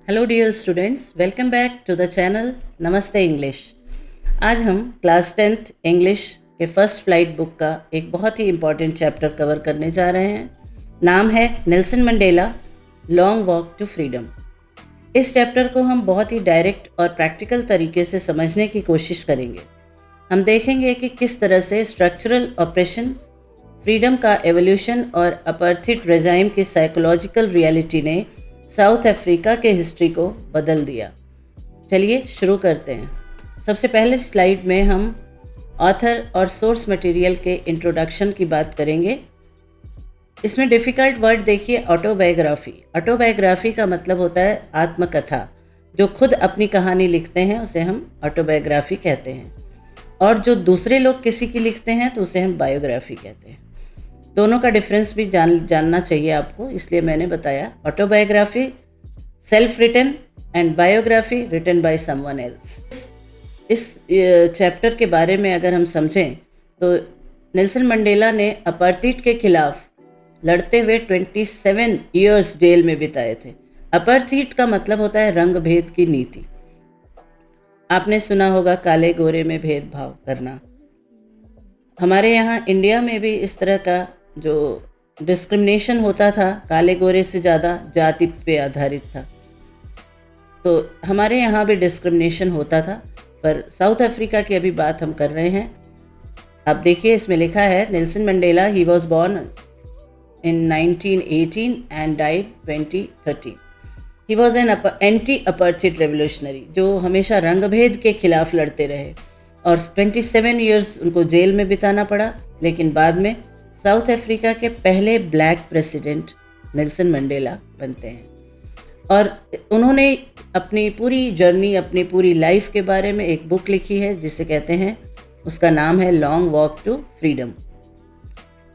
Hello dear students, welcome back to the channel Namaste English. आज हम class 10th English के First Flight book का एक बहुत ही इम्पॉर्टेंट चैप्टर कवर करने जा रहे हैं। नाम है Nelson Mandela long walk to freedom. इस चैप्टर को हम बहुत ही डायरेक्ट और प्रैक्टिकल तरीके से समझने की कोशिश करेंगे। हम देखेंगे कि किस तरह से स्ट्रक्चरल ऑपरेशन, फ्रीडम का एवोल्यूशन और अपार्थाइड रेजाइम की साइकोलॉजिकल रियलिटी ने साउथ अफ्रीका के हिस्ट्री को बदल दिया। चलिए शुरू करते हैं। सबसे पहले स्लाइड में हम ऑथर और सोर्स मटेरियल के इंट्रोडक्शन की बात करेंगे। इसमें डिफ़िकल्ट वर्ड देखिए, ऑटोबायोग्राफी। ऑटोबायोग्राफी का मतलब होता है आत्मकथा। जो खुद अपनी कहानी लिखते हैं उसे हम ऑटोबायोग्राफी कहते हैं, और जो दूसरे लोग किसी की लिखते हैं तो उसे हम बायोग्राफी कहते हैं। दोनों का डिफरेंस भी जानना चाहिए आपको, इसलिए मैंने बताया। Autobiography self written and biography written by someone else. इस चैप्टर के बारे में अगर हम समझें तो नेल्सन मंडेला ने अपार्थाइड के खिलाफ लड़ते हुए 27 ईयर्स जेल में बिताए थे। अपार्थाइड का मतलब होता है रंग भेद की नीति। आपने सुना होगा काले गोरे में भेदभाव करना। हमारे यहाँ इंडिया में भी इस तरह का जो डिस्क्रिमिनेशन होता था, काले गोरे से ज़्यादा जाति पे आधारित था। तो हमारे यहाँ भी डिस्क्रिमिनेशन होता था, पर साउथ अफ्रीका की अभी बात हम कर रहे हैं। आप देखिए, इसमें लिखा है Nelson Mandela he was born in 1918 and died 2013। He was an anti apartheid revolutionary, जो हमेशा रंगभेद के खिलाफ लड़ते रहे, और 27 ईयर्स उनको जेल में बिताना पड़ा। लेकिन बाद में साउथ अफ्रीका के पहले ब्लैक प्रेसिडेंट नेल्सन मंडेला बनते हैं, और उन्होंने अपनी पूरी जर्नी, अपनी पूरी लाइफ के बारे में एक बुक लिखी है जिसे कहते हैं, उसका नाम है लॉन्ग वॉक टू फ्रीडम।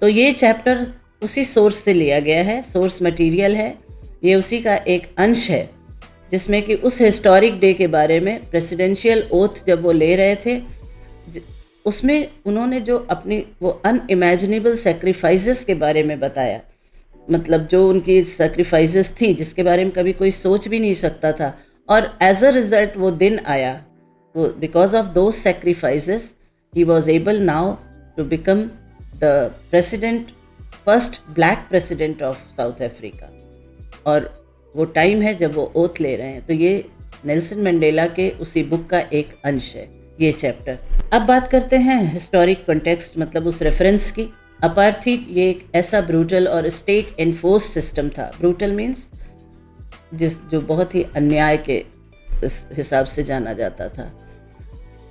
तो ये चैप्टर उसी सोर्स से लिया गया है, सोर्स मटेरियल है, ये उसी का एक अंश है जिसमें कि उस हिस्टोरिक डे के बारे में, प्रेसिडेंशियल ओथ जब वो ले रहे थे, उसमें उन्होंने जो अपनी वो अनइमेजिनेबल सेक्रीफाइसेस के बारे में बताया। मतलब जो उनकी सेक्रीफाइसेस थी जिसके बारे में कभी कोई सोच भी नहीं सकता था, और एज अ रिज़ल्ट वो दिन आया। वो because of those sacrifices he was able now to become the president, first black president of South Africa. और वो टाइम है जब वो ओथ ले रहे हैं। तो ये नेल्सन मंडेला के उसी बुक का एक अंश है ये चैप्टर। अब बात करते हैं हिस्टोरिक कॉन्टेक्स्ट, मतलब उस रेफरेंस की। अपार्थाइड ये एक ऐसा ब्रूटल और स्टेट एनफोर्स सिस्टम था। ब्रूटल मीन्स जो बहुत ही अन्याय के हिसाब से जाना जाता था।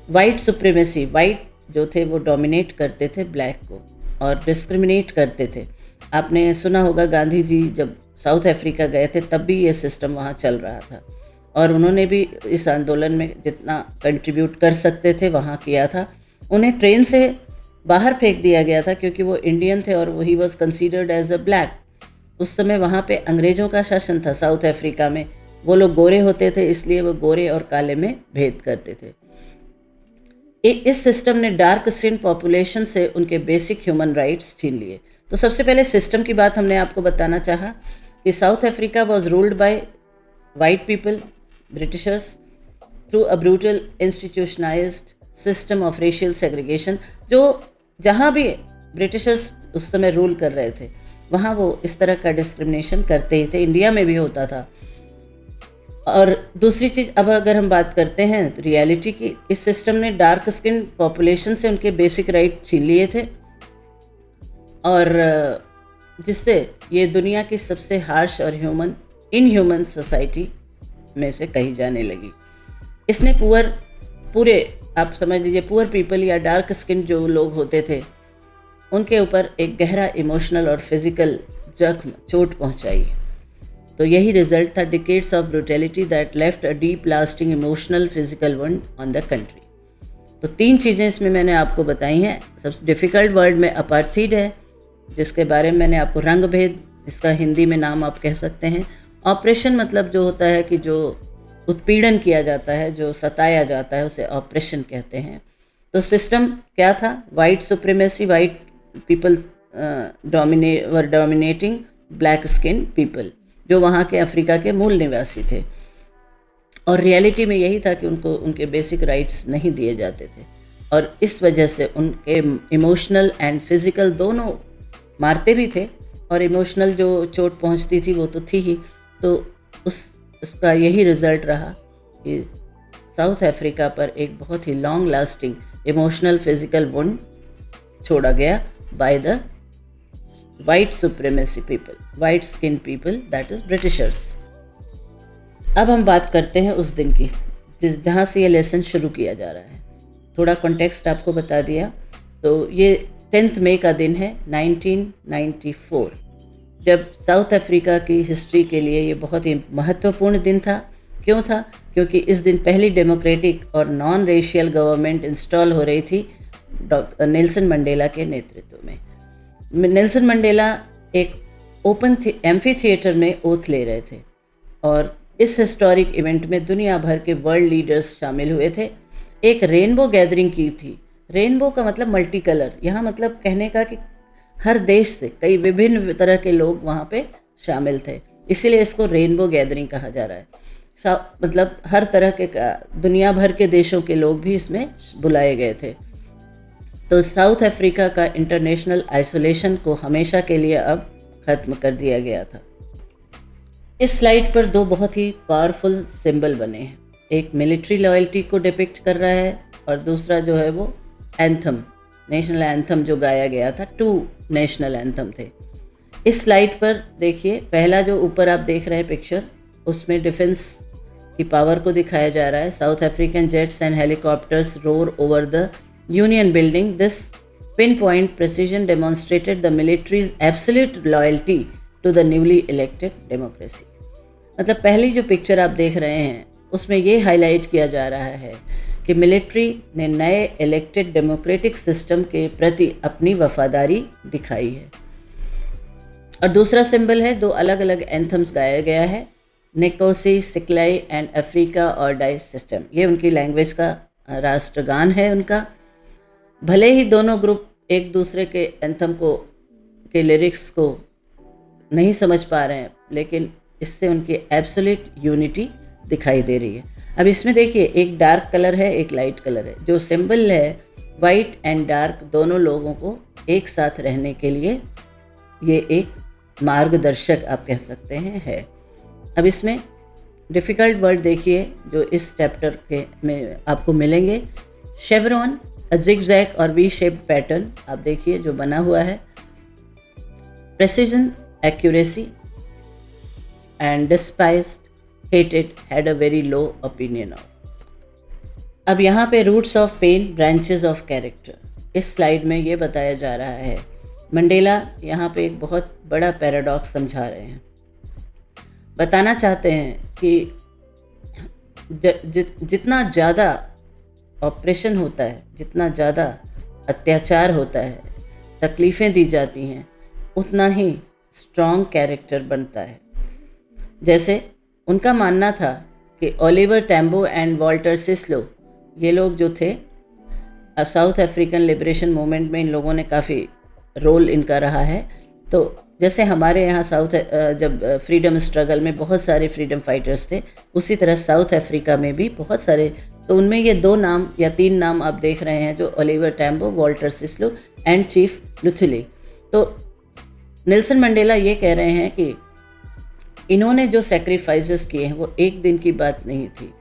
वाइट सुप्रीमेसी, वाइट जो थे वो डोमिनेट करते थे ब्लैक को और डिस्क्रिमिनेट करते थे। आपने सुना होगा गांधी जी जब साउथ अफ्रीका गए थे तब भी ये सिस्टम वहाँ चल रहा था, और उन्होंने भी इस आंदोलन में जितना कंट्रीब्यूट कर सकते थे वहाँ किया था। उन्हें ट्रेन से बाहर फेंक दिया गया था क्योंकि वो इंडियन थे और he was considered as a black. उस समय वहाँ पे अंग्रेज़ों का शासन था साउथ अफ्रीका में। वो लोग गोरे होते थे, इसलिए वो गोरे और काले में भेद करते थे। इस सिस्टम ने डार्क स्किन पॉपुलेशन से उनके बेसिक ह्यूमन राइट्स छीन लिए। तो सबसे पहले सिस्टम की बात हमने आपको बताना चाहा कि south Africa was ruled by white people, Britishers, through a brutal institutionalized system of racial segregation। जो जहाँ भी ब्रिटिशर्स उस समय रूल कर रहे थे वहाँ वो इस तरह का डिस्क्रिमिनेशन करते ही थे। इंडिया में भी होता था। और दूसरी चीज़, अब अगर हम बात करते हैं तो रियलिटी की, इस सिस्टम ने डार्क स्किन पॉपुलेशन से उनके बेसिक राइट छीन लिए थे, और जिससे ये दुनिया की सबसे हार्श और इनह्यूमन सोसाइटी में से कही जाने लगी। इसने पूरे आप समझ लीजिए पुअर पीपल या डार्क स्किन जो लोग होते थे उनके ऊपर एक गहरा इमोशनल और फिजिकल जख्म, चोट पहुंचाई। तो यही रिजल्ट था, decades of brutality that left a deep lasting emotional physical वंड ऑन द कंट्री। तो 3 चीज़ें इसमें मैंने आपको बताई हैं। सबसे डिफ़िकल्ट वर्ड में अपार्थाइड है, जिसके बारे में मैंने आपको रंग भेद, इसका हिंदी में नाम आप कह सकते हैं। ऑपरेशन मतलब जो होता है कि जो उत्पीड़न किया जाता है, जो सताया जाता है, उसे ऑपरेशन कहते हैं। तो सिस्टम क्या था? White supremacy, white people dominating black skin people, जो वहाँ के अफ्रीका के मूल निवासी थे। और रियलिटी में यही था कि उनको उनके बेसिक राइट्स नहीं दिए जाते थे, और इस वजह से उनके इमोशनल एंड फिज़िकल दोनों मारते भी थे, और इमोशनल जो चोट पहुंचती थी वो तो थी ही। तो उसका यही रिज़ल्ट रहा कि साउथ अफ्रीका पर एक बहुत ही long lasting emotional physical wound छोड़ा गया by the white supremacy people, white skin people, that is Britishers. अब हम बात करते हैं उस दिन की जहाँ से ये लेसन शुरू किया जा रहा है। थोड़ा कॉन्टेक्स्ट आपको बता दिया। तो ये 10 मई का दिन है 1994, जब साउथ अफ्रीका की हिस्ट्री के लिए ये बहुत ही महत्वपूर्ण दिन था। क्यों था? क्योंकि इस दिन पहली डेमोक्रेटिक और नॉन रेशियल गवर्नमेंट इंस्टॉल हो रही थी नेल्सन मंडेला के नेतृत्व में। नेल्सन मंडेला एक ओपन एम्फी थिएटर में ओथ ले रहे थे, और इस हिस्टोरिक इवेंट में दुनिया भर के वर्ल्ड लीडर्स शामिल हुए थे। एक रेनबो गैदरिंग की थी। रेनबो का मतलब मल्टी कलर, यहाँ मतलब कहने का कि हर देश से कई विभिन्न तरह के लोग वहाँ पे शामिल थे, इसीलिए इसको रेनबो गैदरिंग कहा जा रहा है। मतलब हर तरह के दुनिया भर के देशों के लोग भी इसमें बुलाए गए थे। तो साउथ अफ्रीका का इंटरनेशनल आइसोलेशन को हमेशा के लिए अब ख़त्म कर दिया गया था। इस स्लाइड पर दो बहुत ही पावरफुल सिंबल बने हैं। एक मिलिट्री लॉयल्टी को डिपिक्ट कर रहा है, और दूसरा जो है वो एंथम, नेशनल एंथम जो गाया गया था। 2 नेशनल एंथम थे। इस स्लाइड पर देखिए, पहला जो ऊपर आप देख रहे हैं पिक्चर, उसमें डिफेंस की पावर को दिखाया जा रहा है। South African jets and helicopters roar over the union building. This pin point precision demonstrated the military's absolute loyalty to the newly elected democracy. मतलब पहली जो पिक्चर आप देख रहे हैं उसमें ये हाईलाइट किया जा रहा है कि मिलिट्री ने नए इलेक्टेड डेमोक्रेटिक सिस्टम के प्रति अपनी वफादारी दिखाई है। और दूसरा सिंबल है, दो अलग अलग एंथम्स गाया गया है, निकोसी, सिक्लाई एंड अफ्रीका और डाइस सिस्टम। ये उनकी लैंग्वेज का राष्ट्रगान है उनका। भले ही दोनों ग्रुप एक दूसरे के एंथम के लिरिक्स को नहीं समझ पा रहे हैं, लेकिन इससे उनकी एब्सोल्यूट यूनिटी दिखाई दे रही है। अब इसमें देखिए, एक डार्क कलर है, एक लाइट कलर है। जो सिंबल है वाइट एंड डार्क, दोनों लोगों को एक साथ रहने के लिए ये एक मार्गदर्शक आप कह सकते हैं है। अब इसमें डिफ़िकल्ट वर्ड देखिए जो इस चैप्टर के में आपको मिलेंगे। शेवरॉन, जिगजैग और वी शेप्ड पैटर्न आप देखिए जो बना हुआ है। Precision, accuracy and डिस्पाइस्ड, hated, had a very low opinion of। अब यहाँ पे roots of pain, branches of character, इस स्लाइड में ये बताया जा रहा है। मंडेला यहाँ पे एक बहुत बड़ा पैराडॉक्स समझा रहे हैं। बताना चाहते हैं कि जितना ज़्यादा ऑपरेशन होता है, जितना ज़्यादा अत्याचार होता है, तकलीफ़ें दी जाती हैं, उतना ही स्ट्रॉन्ग कैरेक्टर बनता है। जैसे उनका मानना था कि ओलिवर टैम्बो एंड वॉल्टर सिस्लो, ये लोग जो थे साउथ अफ्रीकन लिबरेशन मूवमेंट में, इन लोगों ने काफ़ी रोल इनका रहा है। तो जैसे हमारे यहाँ जब फ्रीडम स्ट्रगल में बहुत सारे फ्रीडम फाइटर्स थे, उसी तरह साउथ अफ्रीका में भी बहुत सारे। तो उनमें ये 2 नाम या 3 नाम आप देख रहे हैं, जो Oliver Tambo, Walter Sisulu and Chief Luthuli. तो नेल्सन मंडेला ये कह रहे हैं कि इन्होंने जो सेक्रीफाइसेस किए हैं वो एक दिन की बात नहीं थी।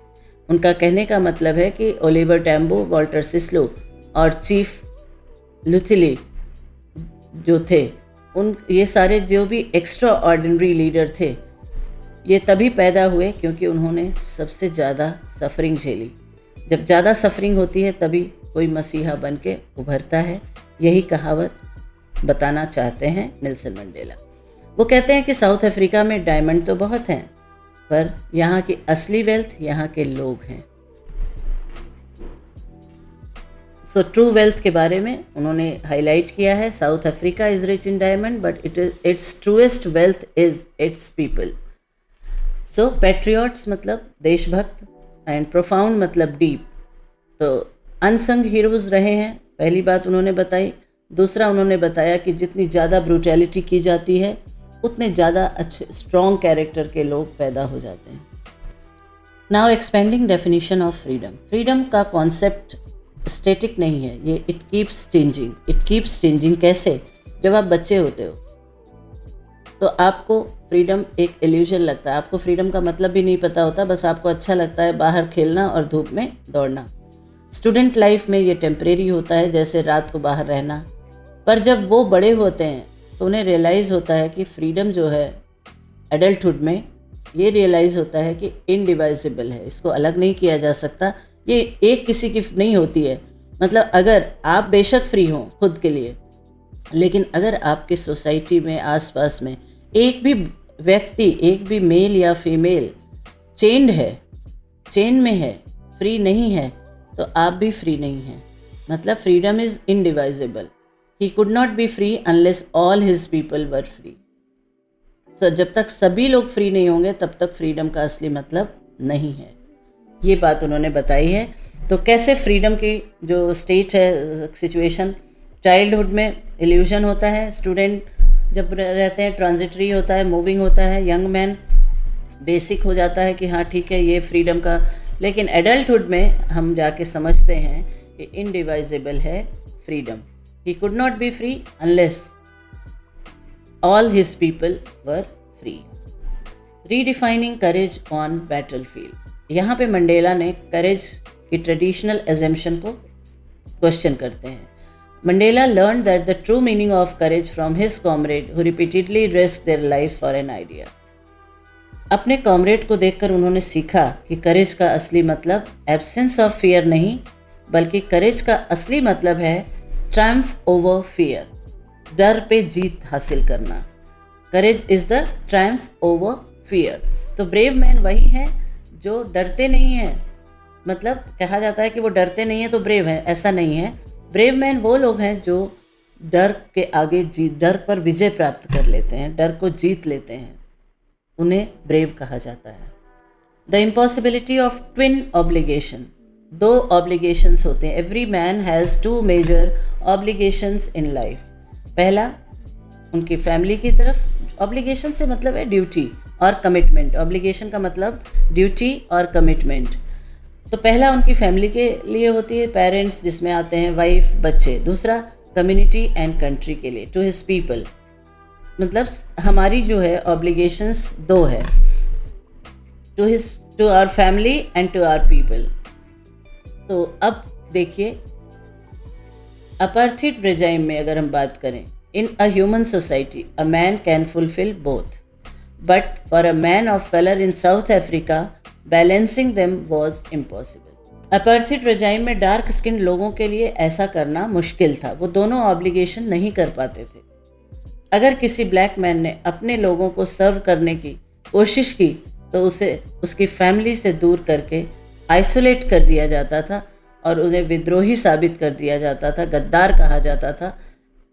उनका कहने का मतलब है कि ओलिवर टैम्बो, वॉल्टर सिस्लो और चीफ लुथुली जो थे, ये सारे जो भी एक्स्ट्रा ऑर्डिनरी लीडर थे, ये तभी पैदा हुए क्योंकि उन्होंने सबसे ज़्यादा सफरिंग झेली। जब ज़्यादा सफरिंग होती है तभी कोई मसीहा बन के उभरता है। यही कहावत बताना चाहते हैं नेल्सन मंडेला। वो कहते हैं कि साउथ अफ्रीका में डायमंड तो बहुत हैं, पर यहाँ की असली वेल्थ यहाँ के लोग हैं। सो ट्रू वेल्थ के बारे में उन्होंने हाईलाइट किया है। South Africa is rich in diamond but it's truest wealth is it's people. So patriots मतलब देशभक्त, एंड प्रोफाउंड मतलब डीप। तो अनसंग हीरोज़ रहे हैं, पहली बात उन्होंने बताई। दूसरा उन्होंने बताया कि जितनी ज़्यादा ब्रूटैलिटी की जाती है, उतने ज़्यादा अच्छे स्ट्रॉन्ग कैरेक्टर के लोग पैदा हो जाते हैं। Now expanding definition of freedom. Freedom का कॉन्सेप्ट स्टेटिक नहीं है, ये it keeps changing. It keeps changing कैसे? जब आप बच्चे होते हो तो आपको फ्रीडम एक इल्यूजन लगता है, आपको फ्रीडम का मतलब भी नहीं पता होता, बस आपको अच्छा लगता है बाहर खेलना और धूप में दौड़ना। स्टूडेंट लाइफ में ये टेम्परेरी होता है, जैसे रात को बाहर रहना। पर जब वो बड़े होते हैं तो उन्हें रियलाइज़ होता है कि फ्रीडम जो है एडल्टहुड में ये रियलाइज़ होता है कि इनडिवाइजिबल है, इसको अलग नहीं किया जा सकता, ये एक किसी की नहीं होती है। मतलब अगर आप बेशक फ्री हों खुद के लिए, लेकिन अगर आपकी सोसाइटी में आसपास में एक भी व्यक्ति, एक भी मेल या फीमेल चेन में है, फ्री नहीं है, तो आप भी फ्री नहीं हैं। मतलब freedom is indivisible. He could not be free unless all his people were free. So जब तक सभी लोग फ्री नहीं होंगे तब तक फ्रीडम का असली मतलब नहीं है। ये बात उन्होंने बताई है। तो कैसे फ्रीडम की जो स्टेट है, सिचुएशन, चाइल्डहुड में इल्यूजन होता है, स्टूडेंट जब रहते हैं ट्रांजिटरी होता है, मूविंग होता है, यंग मैन बेसिक हो जाता है कि हाँ ठीक है ये फ्रीडम का, लेकिन एडल्टहुड में हम जाके समझते हैं कि इनडिवाइजिबल है freedom. He could not be free unless all his people were free. Redefining courage on battlefield. यहाँ पे मंडेला ने करेज की ट्रेडिशनल एजम्पशन को क्वेश्चन करते हैं। Mandela learn that the true meaning of courage from his comrade who repeatedly risk their life for an idea. अपने comrade को देखकर उन्होंने सीखा कि करेज का असली मतलब एब्सेंस ऑफ फियर नहीं, बल्कि करेज का असली मतलब है ट्रायम्फ ओवर फियर, डर पे जीत हासिल करना। करेज is the Triumph over fear. तो ब्रेव मैन वही हैं जो डरते नहीं हैं। मतलब कहा जाता है कि वो डरते नहीं हैं तो ब्रेव हैं, ऐसा नहीं है। ब्रेव मैन वो लोग हैं जो डर के आगे डर पर विजय प्राप्त कर लेते हैं, डर को जीत लेते हैं, उन्हें ब्रेव कहा जाता है। The impossibility of twin obligation. दो ऑब्लिगेशंस होते हैं। Every man has two major obligations in life. पहला उनकी फैमिली की तरफ, ऑब्लिगेशन से मतलब है ड्यूटी और कमिटमेंट। ऑब्लिगेशन का मतलब ड्यूटी और कमिटमेंट। तो पहला उनकी फैमिली के लिए होती है, पेरेंट्स जिसमें आते हैं वाइफ, बच्चे। दूसरा कम्युनिटी एंड कंट्री के लिए, टू हिज पीपल। मतलब हमारी जो है ऑब्लिगेशंस दो है, to our family and to our people. तो अब देखिए अपार्थाइड रेजिम में अगर हम बात करें, in a human society a man can fulfil both, but for a man of colour in South Africa balancing them was impossible. Apartheid regime में dark skin लोगों के लिए ऐसा करना मुश्किल था, वो दोनों ऑब्लिगेशन नहीं कर पाते थे। अगर किसी ब्लैक मैन ने अपने लोगों को सर्व करने की कोशिश की तो उसे उसकी फैमिली से दूर करके आइसोलेट कर दिया जाता था और उन्हें विद्रोही साबित कर दिया जाता था, गद्दार कहा जाता था,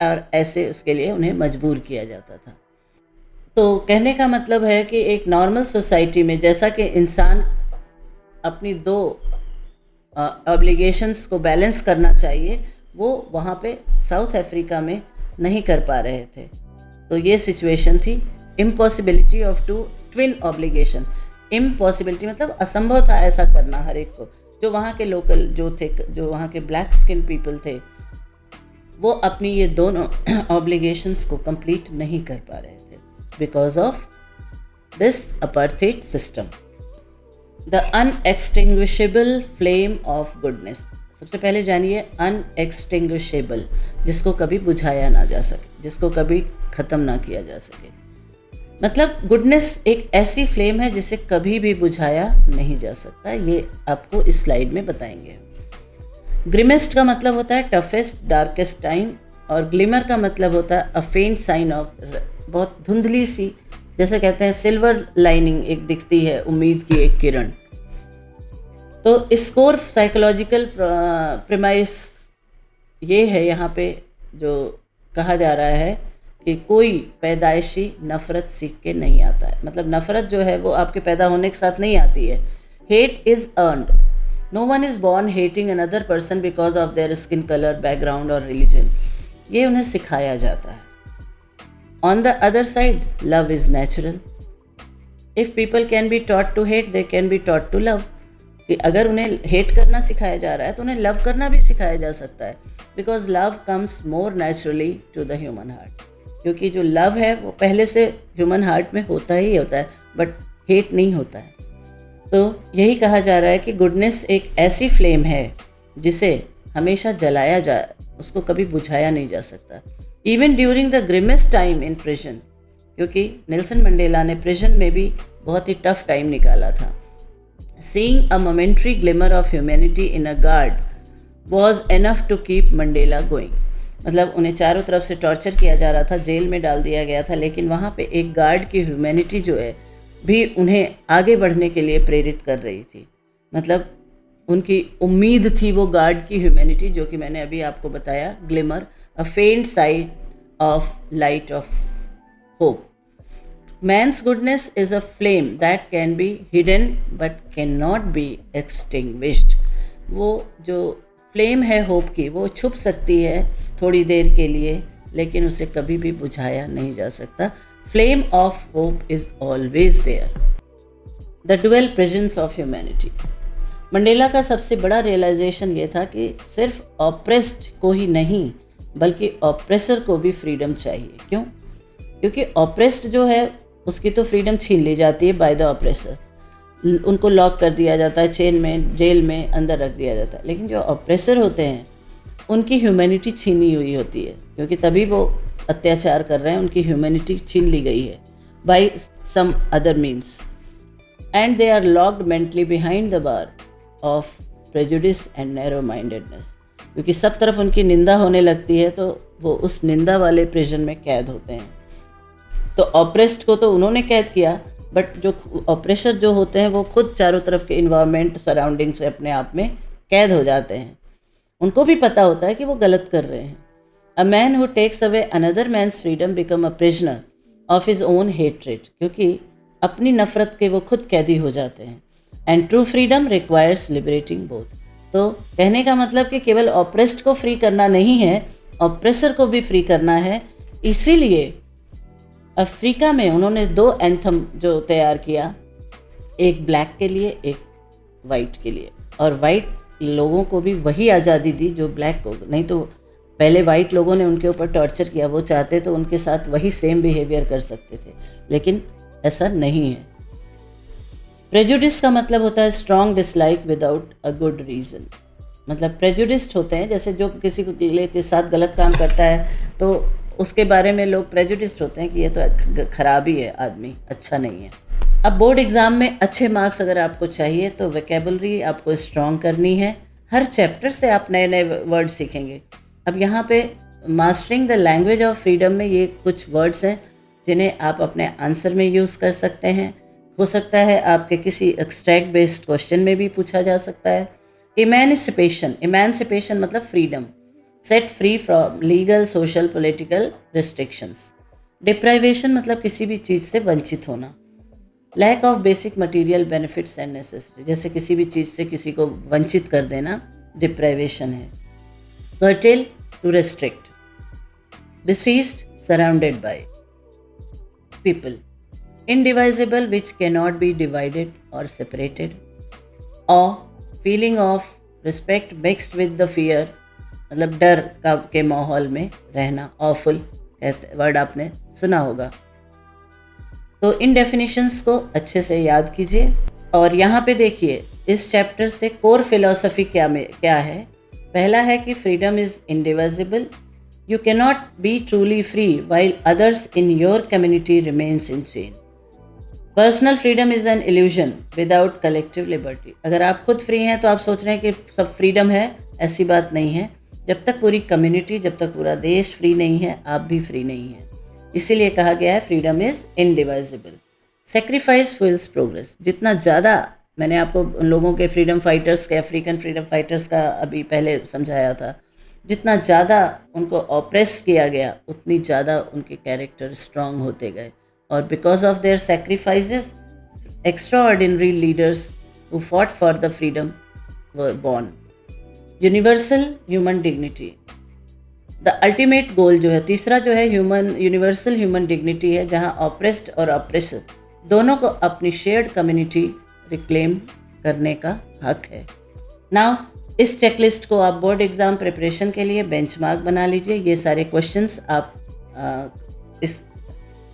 और ऐसे उसके लिए उन्हें मजबूर किया जाता था। तो कहने का मतलब है कि एक नॉर्मल सोसाइटी में जैसा कि इंसान अपनी दो ऑब्लिगेशंस को बैलेंस करना चाहिए, वो वहाँ पे साउथ अफ्रीका में नहीं कर पा रहे थे। तो ये सिचुएशन थी। Impossibility of two twin obligation. Impossibility मतलब असंभव था ऐसा करना हर एक को। जो वहाँ के लोकल जो थे, जो वहाँ के ब्लैक स्किन पीपल थे, वो अपनी ये दोनों ऑब्लिगेशंस को कंप्लीट नहीं कर पा रहे थे because of this apartheid system. The unextinguishable flame of goodness. सबसे पहले जानिए अनएक्सटिंग्विशेबल, जिसको कभी बुझाया ना जा सके, जिसको कभी ख़त्म ना किया जा सके। मतलब गुडनेस एक ऐसी फ्लेम है जिसे कभी भी बुझाया नहीं जा सकता। ये आपको इस स्लाइड में बताएंगे। ग्रिमेस्ट का मतलब होता है टफेस्ट, डार्केस्ट टाइम, और ग्लिमर का मतलब होता है अ फेंट साइन ऑफ, बहुत धुंधली सी, जैसे कहते हैं सिल्वर लाइनिंग एक दिखती है, उम्मीद की एक किरण। तो स्कोर साइकोलॉजिकल प्रीमाइस ये है यहाँ पे जो कहा जा रहा है कि कोई पैदाइशी नफ़रत सीख के नहीं आता है। मतलब नफ़रत जो है वो आपके पैदा होने के साथ नहीं आती है। Hate is earned. No one is born hating another person because of their skin colour, background और रिलीजन। ये उन्हें सिखाया जाता है। On the other side love is natural. If people can be taught to hate they can be taught to love, कि अगर उन्हें hate करना सिखाया जा रहा है तो उन्हें लव करना भी सिखाया जा सकता है, because love comes more naturally to the human heart, क्योंकि जो लव है वो पहले से ह्यूमन हार्ट में होता ही होता है, बट हेट नहीं होता है। तो यही कहा जा रहा है कि गुडनेस एक ऐसी फ्लेम है जिसे हमेशा जलाया जा, उसको कभी बुझाया नहीं जा सकता, even during the grimmest time in prison, क्योंकि नेल्सन मंडेला ने प्रिजन में भी बहुत ही टफ टाइम निकाला था। Seeing a momentary glimmer of humanity in a guard was enough to keep Mandela going, मतलब उन्हें चारों तरफ से टॉर्चर किया जा रहा था, जेल में डाल दिया गया था, लेकिन वहाँ पे एक गार्ड की ह्यूमैनिटी जो है भी उन्हें आगे बढ़ने के लिए प्रेरित कर रही थी। मतलब उनकी उम्मीद थी वो गार्ड की ह्यूमैनिटी, जो कि मैंने अभी आपको बताया, ग्लिमर, अ फेंट side of light of hope. Man's goodness is a flame that can be hidden but cannot be extinguished. वो जो फ्लेम है होप की, वो छुप सकती है थोड़ी देर के लिए, लेकिन उसे कभी भी बुझाया नहीं जा सकता। Flame of hope is always there. The dual presence of humanity. Mandela का सबसे बड़ा रियलाइजेशन ये था कि सिर्फ ऑप्रेस्ड को ही नहीं बल्कि ऑप्रेसर को भी फ्रीडम चाहिए। क्यों? क्योंकि ऑप्रेस्ड जो है उसकी तो फ्रीडम छीन ली जाती है बाय द ऑप्रेसर, उनको लॉक कर दिया जाता है, चेन में, जेल में अंदर रख दिया जाता है, लेकिन जो ऑप्रेसर होते हैं उनकी ह्यूमैनिटी छीनी हुई होती है, क्योंकि तभी वो अत्याचार कर रहे हैं, उनकी ह्यूमैनिटी छीन ली गई है by some other means, and they are locked mentally behind the bar of prejudice and narrow mindedness, क्योंकि सब तरफ उनकी निंदा होने लगती है तो वो उस निंदा वाले प्रिजन में कैद होते हैं। तो ऑप्रेस्ड को तो उन्होंने कैद किया, बट जो ऑप्रेसर जो होते हैं वो खुद चारों तरफ के इन्वायरमेंट, सराउंडिंग से अपने आप में कैद हो जाते हैं। उनको भी पता होता है कि वो गलत कर रहे हैं। A man who takes away another man's freedom become a prisoner of his own hatred, क्योंकि अपनी नफरत के वो खुद कैदी हो जाते हैं। And true freedom requires liberating both. तो कहने का मतलब कि केवल ऑप्रेस्ड को फ्री करना नहीं है, ऑप्रेसर को भी फ्री करना है। इसीलिए अफ्रीका में उन्होंने 2 एंथम जो तैयार किया, एक ब्लैक के लिए, एक वाइट के लिए, और वाइट लोगों को भी वही आज़ादी दी जो ब्लैक को, नहीं तो पहले वाइट लोगों ने उनके ऊपर टॉर्चर किया, वो चाहते तो उनके साथ वही सेम बिहेवियर कर सकते थे, लेकिन ऐसा नहीं है। प्रेजुडिस का मतलब होता है strong dislike without a good reason, मतलब प्रेजुडिस्ड होते हैं, जैसे जो किसी के साथ गलत काम करता है तो उसके बारे में लोग प्रेजुडिस्ड होते हैं कि ये तो खराब ही है आदमी, अच्छा नहीं है। अब बोर्ड एग्ज़ाम में अच्छे मार्क्स अगर आपको चाहिए तो वोकैबुलरी आपको स्ट्रॉन्ग करनी है। हर चैप्टर से आप नए नए वर्ड सीखेंगे। अब यहाँ पे mastering the language of freedom में ये कुछ वर्ड्स हैं जिन्हें आप अपने आंसर में यूज़ कर सकते हैं। हो सकता है आपके किसी एक्सट्रैक्ट बेस्ड क्वेश्चन में भी पूछा जा सकता है। इमेंसिपेशन, इमेंसिपेशन मतलब freedom, set free from legal, social, political restrictions. Deprivation मतलब किसी भी चीज़ से वंचित होना। Lack of basic material benefits and necessity, जैसे किसी भी चीज़ से किसी को वंचित कर देना डिप्राइवेशन है। Curtail, to restrict. Besieged, surrounded by. People, indivisible which cannot be divided or separated। Awe, feeling of respect mixed with the fear, मतलब डर का के माहौल में रहना। awful वर्ड आपने सुना होगा। तो इन डेफिनेशंस को अच्छे से याद कीजिए और यहाँ पे देखिए इस चैप्टर से कोर फिलॉसफी क्या है। पहला है कि freedom is indivisible, you cannot be truly free while others in your community remains in chain. Personal freedom is an illusion without collective liberty. अगर आप खुद फ्री हैं तो आप सोच रहे हैं कि सब फ्रीडम है, ऐसी बात नहीं है। जब तक पूरी कम्युनिटी, जब तक पूरा देश फ्री नहीं है, आप भी फ्री नहीं हैं। इसीलिए कहा गया है freedom is indivisible. Sacrifice fuels progress. जितना ज़्यादा, मैंने आपको उन लोगों के फ्रीडम फाइटर्स के, अफ्रीकन फ्रीडम फाइटर्स का अभी पहले समझाया था, जितना ज़्यादा उनको ऑप्रेस किया गया उतनी ज़्यादा उनके कैरेक्टर स्ट्रांग होते गए। और because of there sacrifices extraordinary leaders who fought for the freedom were born. Universal human dignity, the ultimate goal जो है, तीसरा जो है ह्यूमन, यूनिवर्सल ह्यूमन डिग्निटी है, जहाँ ऑप्रेस्ड और ऑप्रेसर दोनों को अपनी शेयर्ड कम्युनिटी रिक्लेम करने का हक है। नाउ इस चेकलिस्ट को आप बोर्ड एग्ज़ाम प्रिपरेशन के लिए बेंचमार्क बना लीजिए। ये सारे क्वेश्चंस आप इस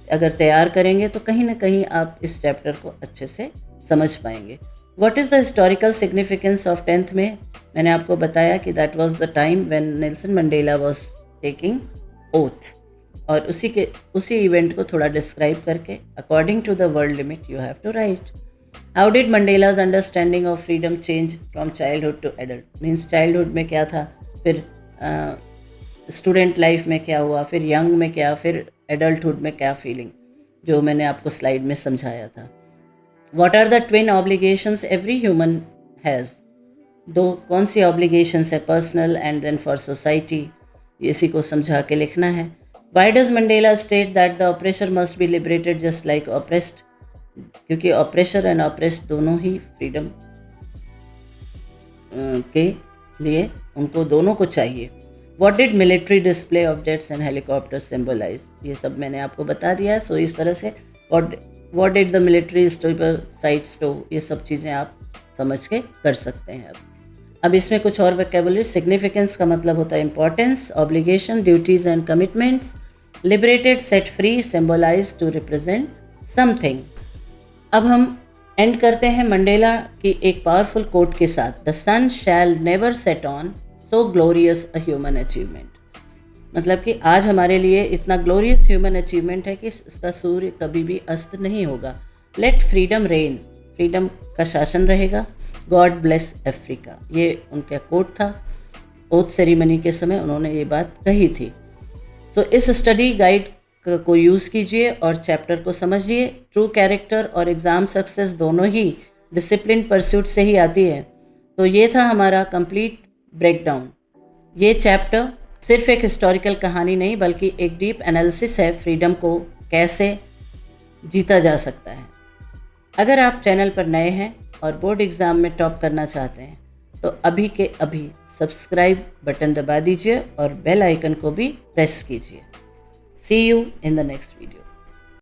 अगर तैयार करेंगे तो कहीं ना कहीं आप इस चैप्टर को अच्छे से समझ पाएंगे। What is the historical significance of 10th में? मैंने आपको बताया कि that was the time when Nelson Mandela was taking oath, और उसी इवेंट को थोड़ा डिस्क्राइब करके according to the word limit you have to write. How did Mandela's understanding of freedom change from childhood to adult? Means childhood में क्या था, फिर student life में क्या हुआ, फिर यंग में क्या, फिर एडल्टहुड में क्या फीलिंग, जो मैंने आपको स्लाइड में समझाया था। What are the twin obligations every human has? दो कौन सी ऑब्लिगेशंस है, personal and then for society, इसी को समझा के लिखना है। Why does Mandela state that the oppressor must be liberated just like oppressed? क्योंकि ऑपरेसर एंड ऑपरेस्ड दोनों ही फ्रीडम के लिए उनको दोनों को चाहिए। What did military display of jets and helicopters symbolize? ये सब मैंने आपको बता दिया है। सो इस तरह से what did the military site stow, ये सब चीज़ें आप समझ के कर सकते हैं। अब इसमें कुछ और वोकैबुलरी। सिग्निफिकेंस का मतलब होता है importance, obligation, duties and commitments, liberated, set free, symbolize, to represent something. अब हम एंड करते हैं मंडेला की एक पावरफुल कोट के साथ, the sun shall never set on so glorious a human achievement. मतलब कि आज हमारे लिए इतना ग्लोरियस ह्यूमन अचीवमेंट है कि इसका सूर्य कभी भी अस्त नहीं होगा। लेट फ्रीडम रेन, फ्रीडम का शासन रहेगा। गॉड ब्लेस अफ्रीका, ये उनका कोट था। ओथ सेरेमनी के समय उन्होंने ये बात कही थी। सो इस स्टडी गाइड को यूज़ कीजिए और चैप्टर को समझिए। ट्रू कैरेक्टर और एग्ज़ाम सक्सेस दोनों ही डिसिप्लिन परस्यूट से ही आती है। तो ये था हमारा कंप्लीट ब्रेकडाउन। ये चैप्टर सिर्फ एक हिस्टोरिकल कहानी नहीं बल्कि एक डीप एनालिसिस है फ्रीडम को कैसे जीता जा सकता है। अगर आप चैनल पर नए हैं और बोर्ड एग्ज़ाम में टॉप करना चाहते हैं तो अभी के अभी सब्सक्राइब बटन दबा दीजिए और बेल आइकन को भी प्रेस कीजिए। See you in the next video.